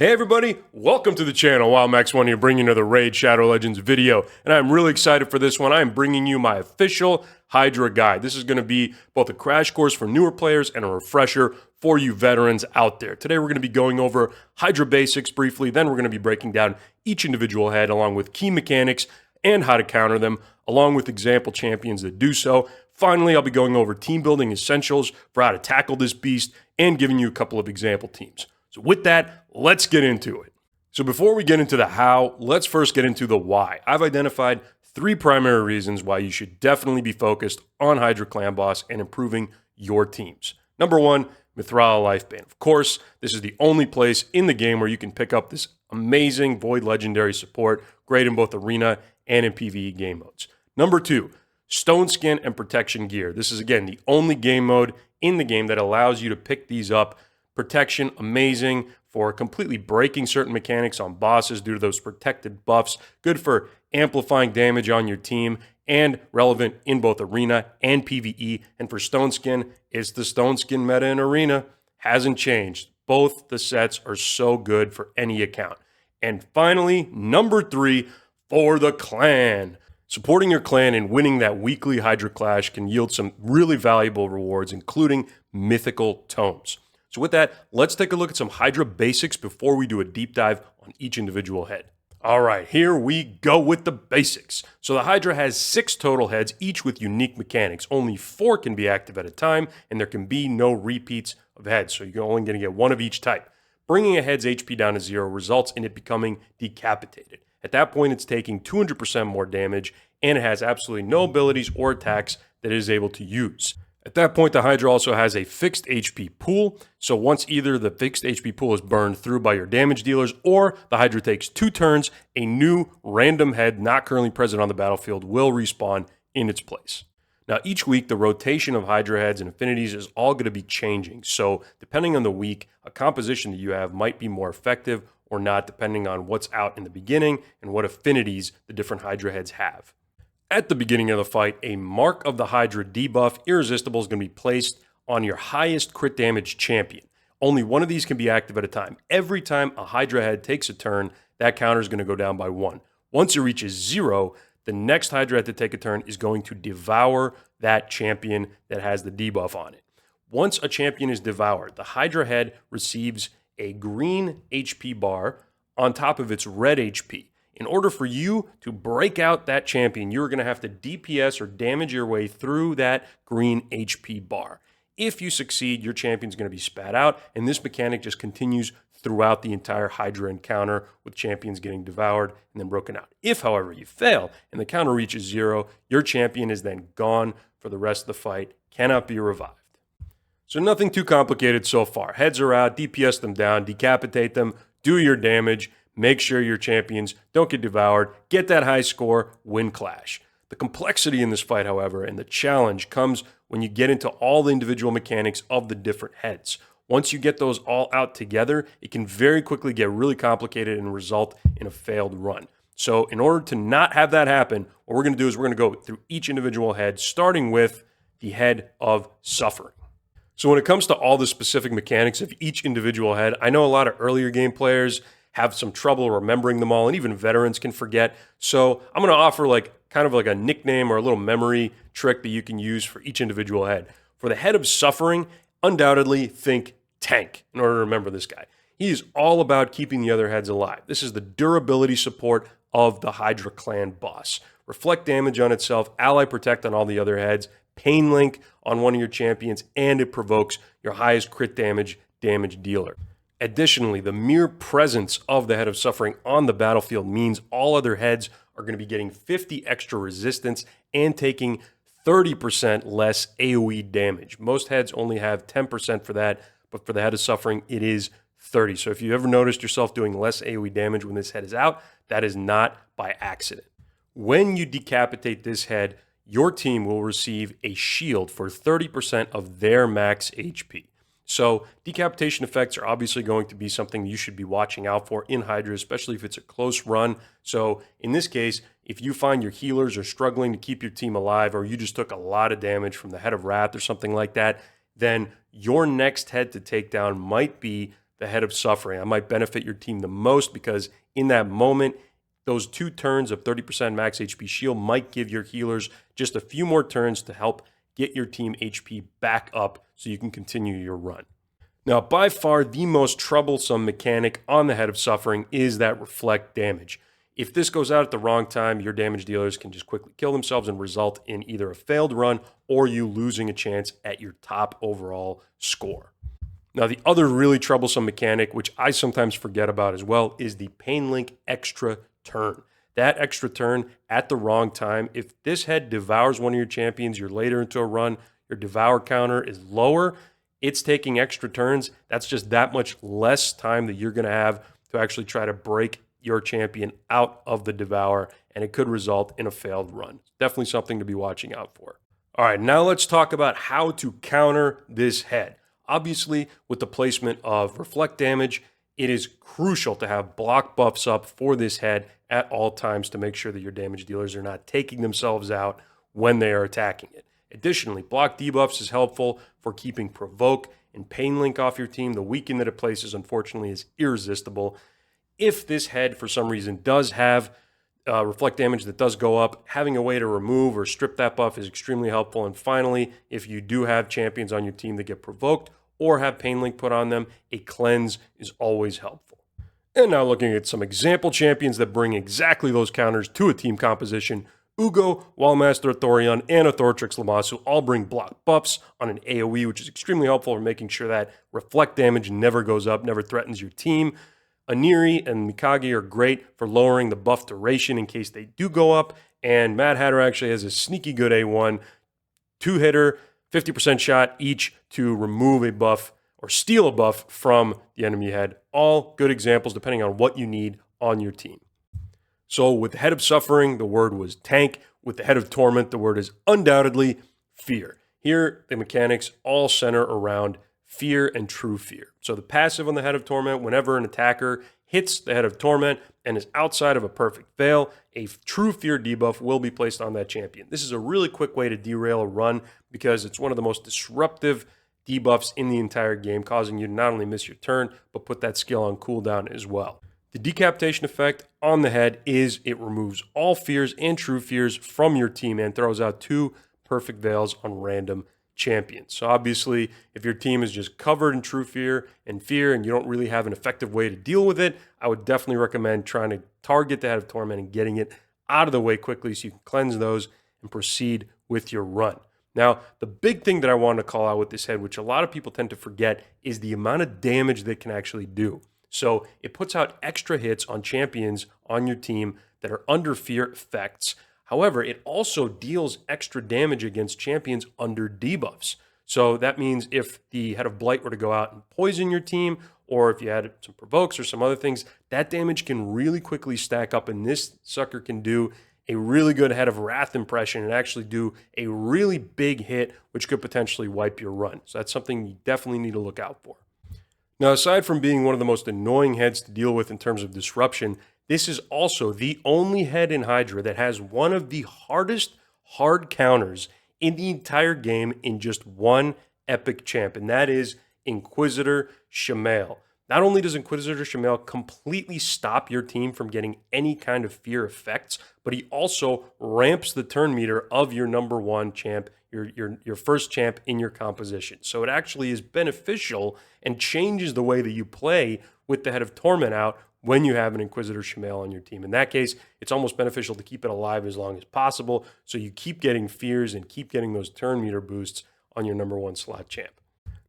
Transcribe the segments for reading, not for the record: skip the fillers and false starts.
Hey everybody, welcome to the channel. WildMax1 here, bringing you another Raid Shadow Legends video, and I'm really excited for this one. I'm bringing you my official Hydra guide. This is going to be both a crash course for newer players and a refresher for you veterans out there. Today we're going to be going over Hydra basics briefly, then we're going to be breaking down each individual head along with key mechanics and how to counter them, along with example champions that do so. Finally, I'll be going over team building essentials for how to tackle this beast and giving you a couple of example teams. So with that, let's get into it. So before we get into the how, let's first get into the why. I've identified 3 primary reasons why you should definitely be focused on Hydra Clan Boss and improving your teams. Number 1, Mithril Lifebane. Of course, this is the only place in the game where you can pick up this amazing Void Legendary support, great in both Arena and in PvE game modes. Number 2, Stone Skin and Protection Gear. This is, again, the only game mode in the game that allows you to pick these up. Protection, amazing for completely breaking certain mechanics on bosses due to those protected buffs. Good for amplifying damage on your team and relevant in both Arena and PvE. And for Stone Skin, it's the Stone Skin meta in Arena. Hasn't changed. Both the sets are so good for any account. And finally, number 3, for the clan. Supporting your clan and winning that weekly Hydra Clash can yield some really valuable rewards, including mythical tomes. So with that, let's take a look at some Hydra basics before we do a deep dive on each individual head. All right, here we go with the basics. So the Hydra has 6 total heads, each with unique mechanics. Only 4 can be active at a time, and there can be no repeats of heads, so you're only going to get 1 of each type. Bringing a head's HP down to 0 results in it becoming decapitated. At that point, it's taking 200% more damage, and it has absolutely no abilities or attacks that it is able to use. At that point, the Hydra also has a fixed HP pool, so once either the fixed HP pool is burned through by your damage dealers or the Hydra takes 2 turns, a new random head not currently present on the battlefield will respawn in its place. Now, each week, the rotation of Hydra heads and affinities is all going to be changing, so depending on the week, a composition that you have might be more effective or not, depending on what's out in the beginning and what affinities the different Hydra heads have. At the beginning of the fight, a Mark of the Hydra debuff, Irresistible, is going to be placed on your highest crit damage champion. Only 1 of these can be active at a time. Every time a Hydra head takes a turn, that counter is going to go down by 1. Once it reaches 0, the next Hydra head to take a turn is going to devour that champion that has the debuff on it. Once a champion is devoured, the Hydra head receives a green HP bar on top of its red HP. In order for you to break out that champion, you're going to have to DPS or damage your way through that green HP bar. If you succeed, your champion's going to be spat out, and this mechanic just continues throughout the entire Hydra encounter, with champions getting devoured and then broken out. If, however, you fail and the counter reaches 0, your champion is then gone for the rest of the fight, cannot be revived. So nothing too complicated so far. Heads are out, DPS them down, decapitate them, do your damage. Make sure your champions don't get devoured, get that high score, win Clash. The complexity in this fight, however, and the challenge comes when you get into all the individual mechanics of the different heads. Once you get those all out together, it can very quickly get really complicated and result in a failed run. So in order to not have that happen, what we're going to do is we're going to go through each individual head, starting with the head of Suffering. So when it comes to all the specific mechanics of each individual head, I know a lot of earlier game players have some trouble remembering them all, and even veterans can forget. So I'm going to offer kind of like a nickname or a little memory trick that you can use for each individual head. For the head of Suffering, undoubtedly think tank in order to remember this guy. He is all about keeping the other heads alive. This is the durability support of the Hydra Clan Boss. Reflect damage on itself, ally protect on all the other heads, pain link on one of your champions, and it provokes your highest crit damage dealer. Additionally, the mere presence of the Head of Suffering on the battlefield means all other heads are going to be getting 50 extra resistance and taking 30% less AoE damage. Most heads only have 10% for that, but for the Head of Suffering, it is 30. So if you ever noticed yourself doing less AoE damage when this head is out, that is not by accident. When you decapitate this head, your team will receive a shield for 30% of their max HP. So decapitation effects are obviously going to be something you should be watching out for in Hydra, especially if it's a close run. So in this case, if you find your healers are struggling to keep your team alive, or you just took a lot of damage from the Head of Wrath or something like that, then your next head to take down might be the Head of Suffering. That might benefit your team the most because in that moment, those 2 turns of 30% max HP shield might give your healers just a few more turns to help get your team HP back up so you can continue your run. Now, by far the most troublesome mechanic on the Head of Suffering is that reflect damage. If this goes out at the wrong time, your damage dealers can just quickly kill themselves and result in either a failed run or you losing a chance at your top overall score. Now, the other really troublesome mechanic, which I sometimes forget about as well, is the Pain Link extra turn. That extra turn at the wrong time, if this head devours one of your champions, you're later into a run, your devour counter is lower, it's taking extra turns. That's just that much less time that you're going to have to actually try to break your champion out of the devour, and it could result in a failed run. Definitely something to be watching out for. All right, now let's talk about how to counter this head. Obviously, with the placement of reflect damage, it is crucial to have block buffs up for this head at all times to make sure that your damage dealers are not taking themselves out when they are attacking it. Additionally, block debuffs is helpful for keeping Provoke and Pain Link off your team. The weaken that it places, unfortunately, is irresistible. If this head, for some reason, does have reflect damage that does go up, having a way to remove or strip that buff is extremely helpful. And finally, if you do have champions on your team that get provoked or have Pain Link put on them, a cleanse is always helpful. And now looking at some example champions that bring exactly those counters to a team composition. Ugo, Wallmaster Thorion, and Authortrix Lamassu all bring block buffs on an AoE, which is extremely helpful for making sure that reflect damage never goes up, never threatens your team. Aniri and Mikage are great for lowering the buff duration in case they do go up, and Mad Hatter actually has a sneaky good A1, 2-hitter, 50% shot each to remove a buff or steal a buff from the enemy head. All good examples depending on what you need on your team. So with the Head of Suffering, the word was tank. With the Head of Torment, the word is undoubtedly fear. Here, the mechanics all center around fear and true fear. So the passive on the Head of Torment, whenever an attacker hits the Head of Torment and is outside of a perfect veil, a true fear debuff will be placed on that champion. This is a really quick way to derail a run because it's one of the most disruptive debuffs in the entire game, causing you to not only miss your turn, but put that skill on cooldown as well. The decapitation effect on the head is it removes all fears and true fears from your team and throws out 2 perfect veils on random champions. So obviously, if your team is just covered in true fear and you don't really have an effective way to deal with it, I would definitely recommend trying to target the Head of Torment and getting it out of the way quickly so you can cleanse those and proceed with your run. Now, the big thing that I want to call out with this head, which a lot of people tend to forget, is the amount of damage that it can actually do. So it puts out extra hits on champions on your team that are under fear effects. However, it also deals extra damage against champions under debuffs. So that means if the Head of Blight were to go out and poison your team, or if you had some provokes or some other things, that damage can really quickly stack up, and this sucker can do a really good Head of Wrath impression and actually do a really big hit, which could potentially wipe your run. So that's something you definitely need to look out for. Now, aside from being one of the most annoying heads to deal with in terms of disruption, this is also the only head in Hydra that has one of the hardest hard counters in the entire game in just one epic champ, and that is Inquisitor Shamael. Not only does Inquisitor Shamael completely stop your team from getting any kind of fear effects, but he also ramps the turn meter of your number 1 champ, your first champ in your composition. So it actually is beneficial and changes the way that you play with the Head of Torment out when you have an Inquisitor Shamael on your team. In that case, it's almost beneficial to keep it alive as long as possible so you keep getting fears and keep getting those turn meter boosts on your number 1 slot champ.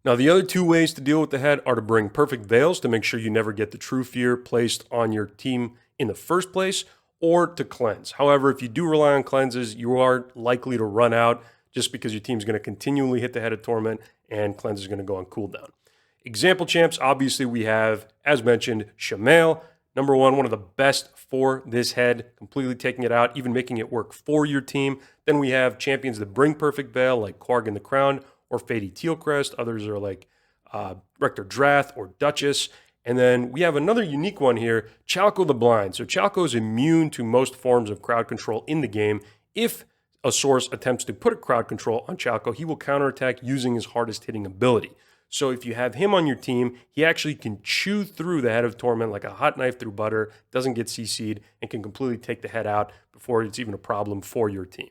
Now, the other 2 ways to deal with the head are to bring perfect veils to make sure you never get the true fear placed on your team in the first place, or to cleanse. However, if you do rely on cleanses, you are likely to run out just because your team's going to continually hit the Head of Torment and cleanse is going to go on cooldown. Example champs, obviously we have, as mentioned, Shamael, number 1, one of the best for this head, completely taking it out, even making it work for your team. Then we have champions that bring perfect veil like Quargan the Crown or Fady Tealcrest. Others are like Rector Drath or Duchess. And then we have another unique one here, Chalco the Blind. So Chalco is immune to most forms of crowd control in the game. If a source attempts to put a crowd control on Chalco, he will counterattack using his hardest hitting ability. So if you have him on your team, he actually can chew through the head of Torment like a hot knife through butter, doesn't get CC'd, and can completely take the head out before it's even a problem for your team.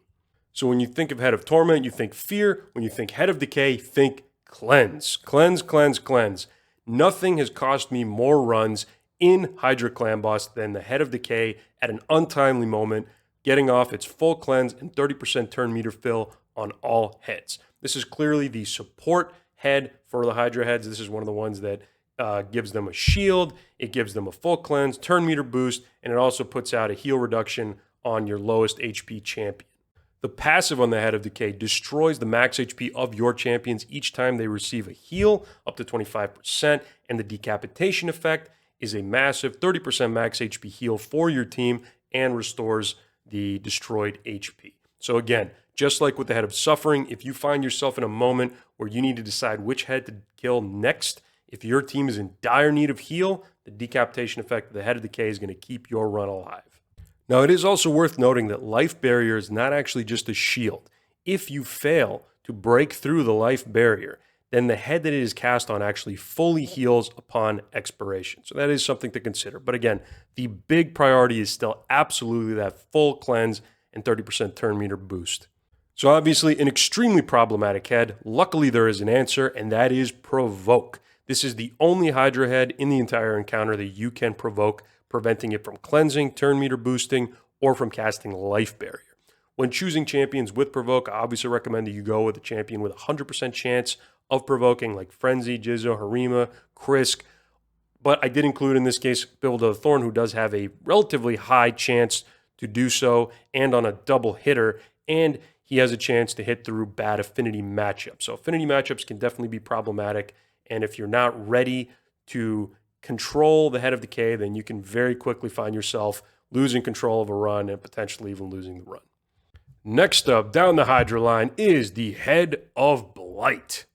So when you think of Head of Torment, you think Fear. When you think Head of Decay, think Cleanse. Cleanse, cleanse, cleanse. Nothing has cost me more runs in Hydra Clan Boss than the Head of Decay at an untimely moment, getting off its full cleanse and 30% turn meter fill on all heads. This is clearly the support head for the Hydra heads. This is one of the ones that gives them a shield, it gives them a full cleanse, turn meter boost, and it also puts out a heal reduction on your lowest HP champion. The passive on the Head of Decay destroys the max HP of your champions each time they receive a heal, up to 25%, and the decapitation effect is a massive 30% max HP heal for your team and restores the destroyed HP. So again, just like with the Head of Suffering, if you find yourself in a moment where you need to decide which head to kill next, if your team is in dire need of heal, the decapitation effect of the Head of Decay is going to keep your run alive. Now, it is also worth noting that Life Barrier is not actually just a shield. If you fail to break through the Life Barrier, then the head that it is cast on actually fully heals upon expiration. So that is something to consider. But again, the big priority is still absolutely that full cleanse and 30% turn meter boost. So obviously an extremely problematic head. Luckily there is an answer, and that is Provoke. This is the only Hydra head in the entire encounter that you can provoke, preventing it from cleansing, turn meter boosting, or from casting Life Barrier. When choosing champions with Provoke, I obviously recommend that you go with a champion with a 100% chance of provoking, like Frenzy, Jizzo, Harima, Krisk. But I did include in this case Build of Thorn, who does have a relatively high chance to do so, and on a double hitter, and he has a chance to hit through bad affinity matchups. So affinity matchups can definitely be problematic, and if you're not ready to control the Head of Decay, then you can very quickly find yourself losing control of a run and potentially even losing the run. Next up, down the Hydra line, is the Head of Blight.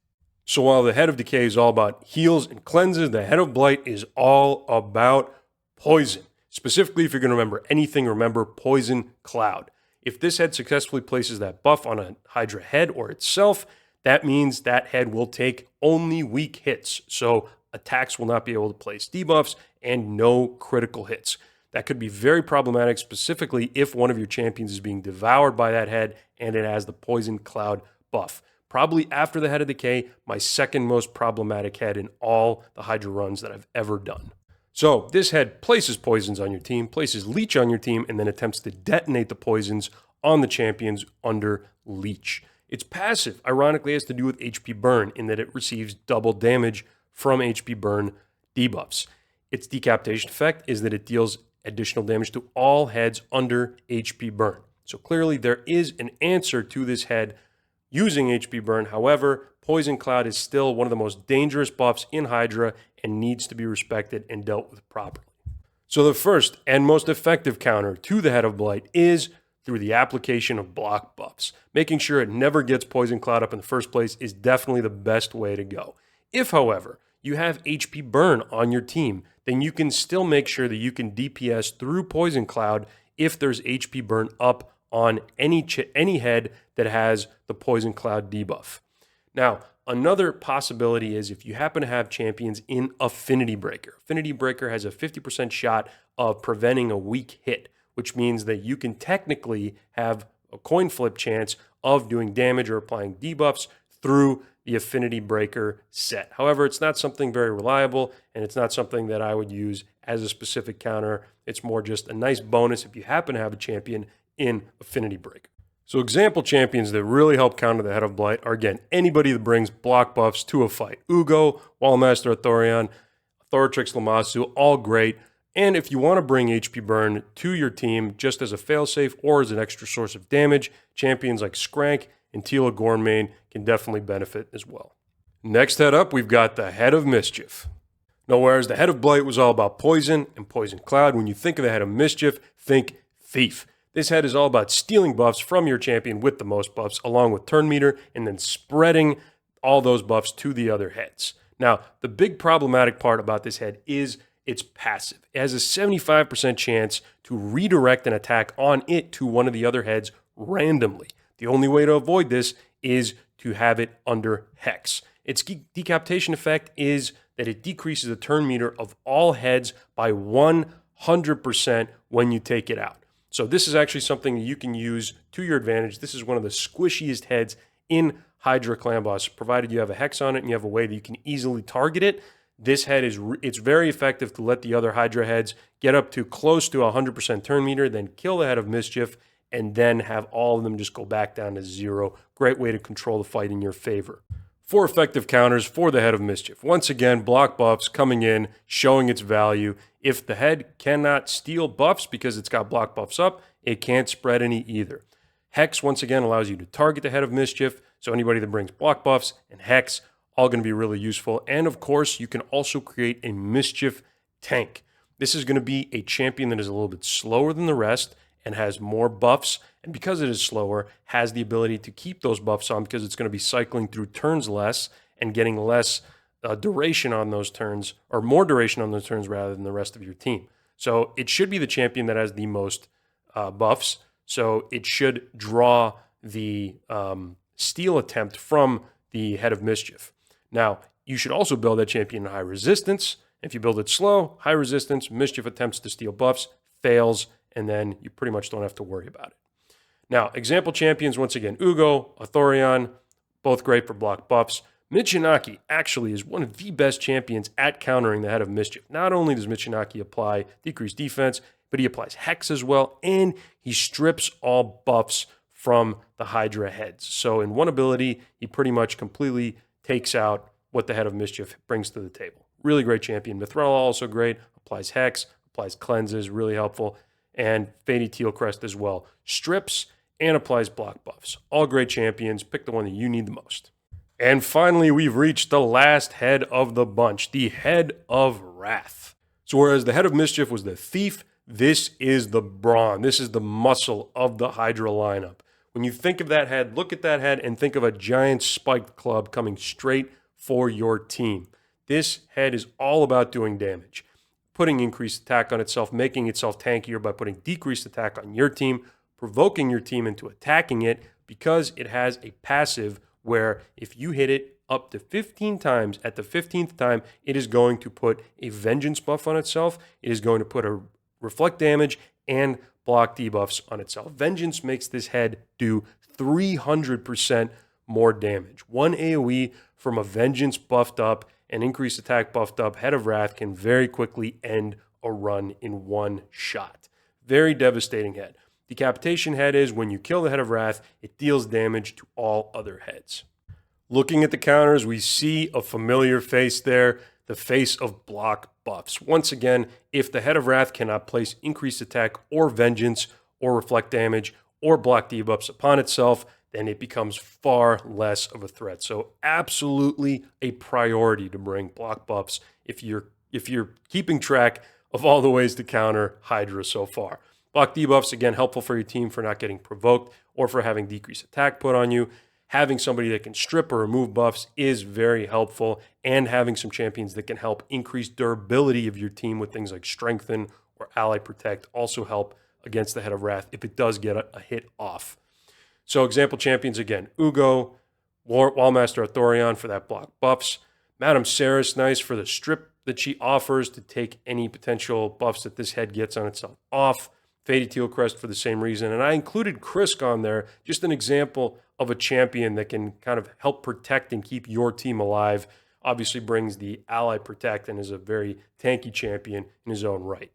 So while the Head of Decay is all about heals and cleanses, the Head of Blight is all about poison. Specifically, if you're going to remember anything, remember Poison Cloud. If this head successfully places that buff on a Hydra head or itself, that means that head will take only weak hits. So attacks will not be able to place debuffs and no critical hits. That could be very problematic, specifically if one of your champions is being devoured by that head and it has the Poison Cloud buff. Probably after the Head of Decay, my second most problematic head in all the Hydra runs that I've ever done. So this head places poisons on your team, places leech on your team, and then attempts to detonate the poisons on the champions under leech. Its passive, ironically, has to do with HP burn in that it receives double damage from HP burn debuffs. Its decapitation effect is that it deals additional damage to all heads under HP burn. So clearly there is an answer to this head using HP burn. However, Poison Cloud is still one of the most dangerous buffs in Hydra and needs to be respected and dealt with properly. So the first and most effective counter to the Head of Blight is through the application of block buffs. Making sure it never gets Poison Cloud up in the first place is definitely the best way to go. If, however, you have HP burn on your team, then you can still make sure that you can DPS through Poison Cloud if there's HP burn up on any head that has the Poison Cloud debuff. Now, another possibility is if you happen to have champions in Affinity Breaker. Affinity Breaker has a 50% shot of preventing a weak hit, which means that you can technically have a coin flip chance of doing damage or applying debuffs through the Affinity Breaker set. However, it's not something very reliable, and it's not something that I would use as a specific counter. It's more just a nice bonus if you happen to have a champion in Affinity Breaker. So example champions that really help counter the Head of Blight are, again, anybody that brings block buffs to a fight. Ugo, Wallmaster Athorion, Thoratrix Lamassu, all great. And if you want to bring HP burn to your team just as a failsafe or as an extra source of damage, champions like Skrank and Tila Gormane can definitely benefit as well. Next head up, we've got the Head of Mischief. Now, whereas the Head of Blight was all about poison and Poison Cloud, when you think of the Head of Mischief, think Thief. This head is all about stealing buffs from your champion with the most buffs, along with turn meter, and then spreading all those buffs to the other heads. Now, the big problematic part about this head is its passive. It has a 75% chance to redirect an attack on it to one of the other heads randomly. The only way to avoid this is to have it under Hex. Its decapitation effect is that it decreases the turn meter of all heads by 100% when you take it out. So this is actually something you can use to your advantage. This is one of the squishiest heads in Hydra Clan Boss, provided you have a hex on it and you have a way that you can easily target it. This head it's very effective to let the other Hydra heads get up to close to 100% turn meter, then kill the head of Mischief, and then have all of them just go back down to 0. Great way to control the fight in your favor. 4 effective counters for the head of Mischief. Once again, block buffs coming in, showing its value. If the head cannot steal buffs because it's got block buffs up, it can't spread any either. Hex, once again, allows you to target the head of Mischief, so anybody that brings block buffs and Hex, all going to be really useful. And of course, you can also create a Mischief tank. This is going to be a champion that is a little bit slower than the rest and has more buffs, and because it is slower, has the ability to keep those buffs on because it's going to be cycling through turns less and getting less duration on those turns, or more duration on those turns rather than the rest of your team. So it should be the champion that has the most buffs, so it should draw the steal attempt from the head of Mischief. Now, you should also build that champion in high resistance. If you build it slow, high resistance, Mischief attempts to steal buffs, fails, and then you pretty much don't have to worry about it. Now, example champions, once again, Ugo, Athorion, both great for block buffs. Michinaki actually is one of the best champions at countering the head of Mischief. Not only does Michinaki apply decreased defense, but he applies Hex as well, and he strips all buffs from the Hydra heads. So in one ability, he pretty much completely takes out what the head of Mischief brings to the table. Really great champion. Mithril also great, applies Hex, applies Cleanses, really helpful. And Fady Tealcrest as well. Strips and applies block buffs. All great champions. Pick the one that you need the most. And finally, we've reached the last head of the bunch, the Head of Wrath. So whereas the Head of Mischief was the thief, this is the brawn. This is the muscle of the Hydra lineup. When you think of that head, look at that head and think of a giant spiked club coming straight for your team. This head is all about doing damage, putting increased attack on itself, making itself tankier by putting decreased attack on your team, provoking your team into attacking it because it has a passive where if you hit it up to 15 times, at the 15th time, it is going to put a vengeance buff on itself. It is going to put a reflect damage and block debuffs on itself. Vengeance makes this head do 300% more damage. One AoE from a vengeance buffed up and increased attack buffed up Head of Wrath can very quickly end a run in one shot. Very devastating head. Decapitation head is when you kill the Head of Wrath, it deals damage to all other heads. Looking at the counters, we see a familiar face there, the face of block buffs. Once again, if the Head of Wrath cannot place increased attack or vengeance or reflect damage or block debuffs upon itself, then it becomes far less of a threat. So absolutely a priority to bring block buffs if you're keeping track of all the ways to counter Hydra so far. Block debuffs, again, helpful for your team for not getting provoked or for having decreased attack put on you. Having somebody that can strip or remove buffs is very helpful, and having some champions that can help increase durability of your team with things like Strengthen or Ally Protect also help against the Head of Wrath if it does get a hit off. So example champions again, Ugo, Wallmaster Athorion for that block buffs, Madame Saris, nice for the strip that she offers to take any potential buffs that this head gets on itself off. Fady Tealcrest for the same reason. And I included Krisk on there, just an example of a champion that can kind of help protect and keep your team alive. Obviously brings the Ally Protect and is a very tanky champion in his own right.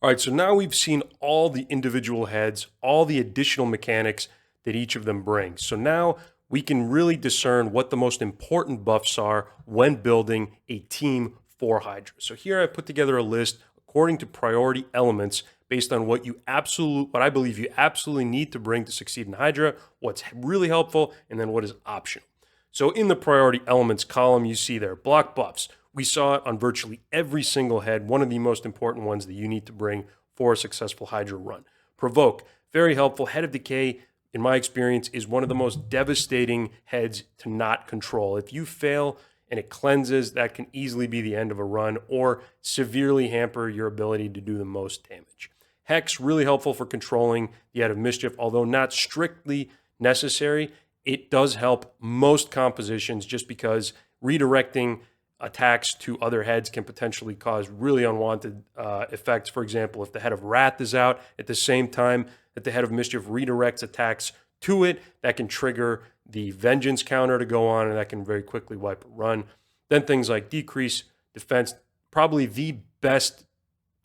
All right, so now we've seen all the individual heads, all the additional mechanics that each of them brings. So now we can really discern what the most important buffs are when building a team for Hydra. So here I put together a list according to priority elements based on what I believe you absolutely need to bring to succeed in Hydra, what's really helpful, and then what is optional. So in the priority elements column, you see there, block buffs. We saw it on virtually every single head, one of the most important ones that you need to bring for a successful Hydra run. Provoke, very helpful. Head of Decay, in my experience, is one of the most devastating heads to not control. If you fail and it cleanses, that can easily be the end of a run or severely hamper your ability to do the most damage. Hex, really helpful for controlling the Head of Mischief, although not strictly necessary. It does help most compositions just because redirecting attacks to other heads can potentially cause really unwanted effects. For example, if the head of Wrath is out at the same time that the head of Mischief redirects attacks to it, that can trigger the Vengeance counter to go on, and that can very quickly wipe a run. Then things like Decrease Defense, probably the best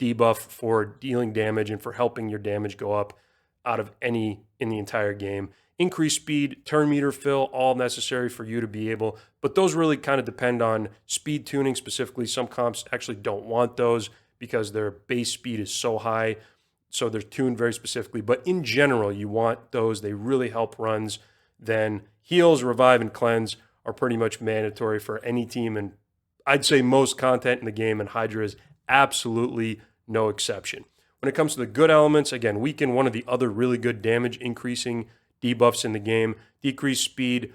debuff for dealing damage and for helping your damage go up out of any in the entire game. Increase speed, turn meter fill, all necessary for you to be able, but those really kind of depend on speed tuning specifically. Some comps actually don't want those because their base speed is so high, so they're tuned very specifically. But in general, you want those. They really help runs. Then heals, revive, and cleanse are pretty much mandatory for any team, and I'd say most content in the game, and Hydra is absolutely no exception. When it comes to the good elements, again, weaken, one of the other really good damage increasing debuffs in the game. Decrease speed,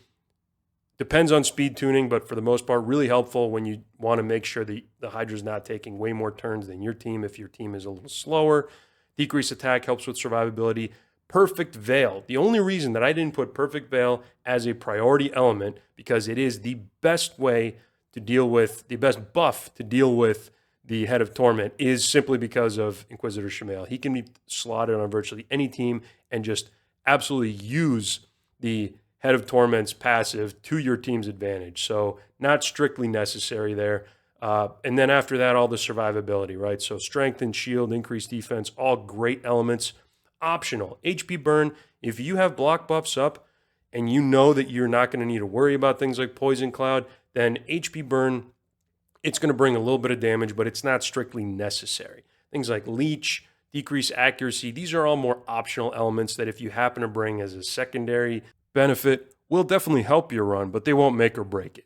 depends on speed tuning, but for the most part, really helpful when you want to make sure that the Hydra's not taking way more turns than your team if your team is a little slower. Decrease attack helps with survivability. Perfect Veil. The only reason that I didn't put Perfect Veil as a priority element, because it is the best way to deal with, the best buff to deal with the Head of Torment, is simply because of Inquisitor Shamail. He can be slotted on virtually any team and just absolutely use the Head of Torment's passive to your team's advantage. So not strictly necessary there. And then after that, all the survivability, right? So strength and shield, increased defense, all great elements. Optional. HP burn, if you have block buffs up and you know that you're not going to need to worry about things like Poison Cloud, then HP burn, it's going to bring a little bit of damage, but it's not strictly necessary. Things like leech, decrease accuracy, these are all more optional elements that if you happen to bring as a secondary benefit, will definitely help your run, but they won't make or break it.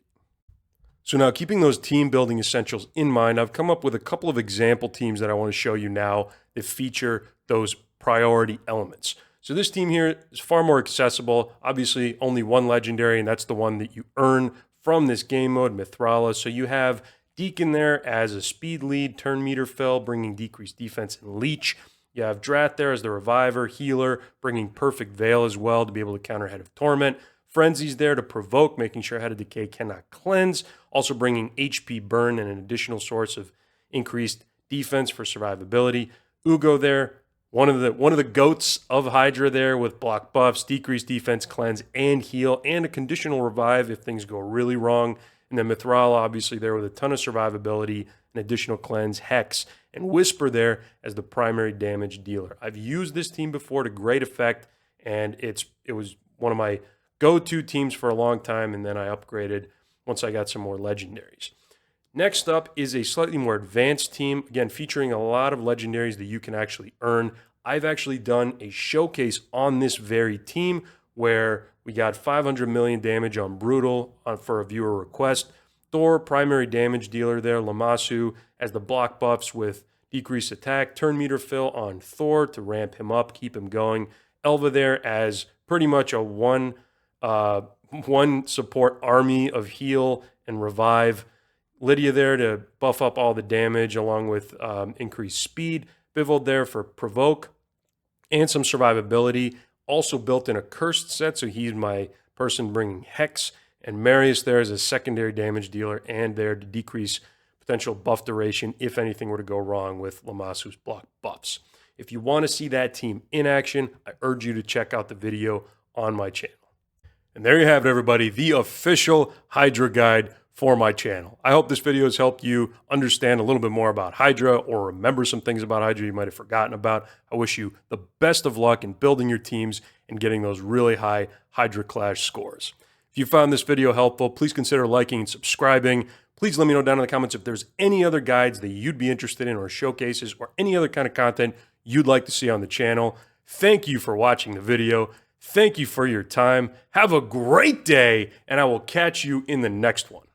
So now, keeping those team building essentials in mind, I've come up with a couple of example teams that I want to show you now that feature those priority elements. So this team here is far more accessible. Obviously, only one legendary, and that's the one that you earn from this game mode, Mithrala. So you have Deacon there as a speed lead, turn meter fill, bringing decreased defense and leech. You have Drat there as the reviver, healer, bringing perfect veil as well to be able to counter Head of Torment. Frenzy's there to provoke, making sure Head of Decay cannot cleanse. Also bringing HP burn and an additional source of increased defense for survivability. Ugo there, one of the goats of Hydra there with block buffs, decreased defense, cleanse, and heal, and a conditional revive if things go really wrong. And then Mithrala, obviously, there with a ton of survivability, an additional cleanse, Hex, and Whisper there as the primary damage dealer. I've used this team before to great effect, and it was one of my go-to teams for a long time, and then I upgraded once I got some more legendaries. Next up is a slightly more advanced team, again, featuring a lot of legendaries that you can actually earn. I've actually done a showcase on this very team where we got 500 million damage on Brutal for a viewer request. Thor, primary damage dealer there. Lamassu as the block buffs with decreased attack. Turn meter fill on Thor to ramp him up, keep him going. Elva there as pretty much a one support army of heal and revive. Lydia there to buff up all the damage along with increased speed. Bivold there for provoke and some survivability. Also built in a cursed set, so he's my person bringing Hex. And Marius there is a secondary damage dealer and there to decrease potential buff duration if anything were to go wrong with Lamassu's block buffs. If you want to see that team in action, I urge you to check out the video on my channel. And there you have it, everybody, the official Hydra guide for my channel. I hope this video has helped you understand a little bit more about Hydra or remember some things about Hydra you might have forgotten about. I wish you the best of luck in building your teams and getting those really high Hydra Clash scores. If you found this video helpful, please consider liking and subscribing. Please let me know down in the comments if there's any other guides that you'd be interested in or showcases or any other kind of content you'd like to see on the channel. Thank you for watching the video. Thank you for your time. Have a great day, and I will catch you in the next one.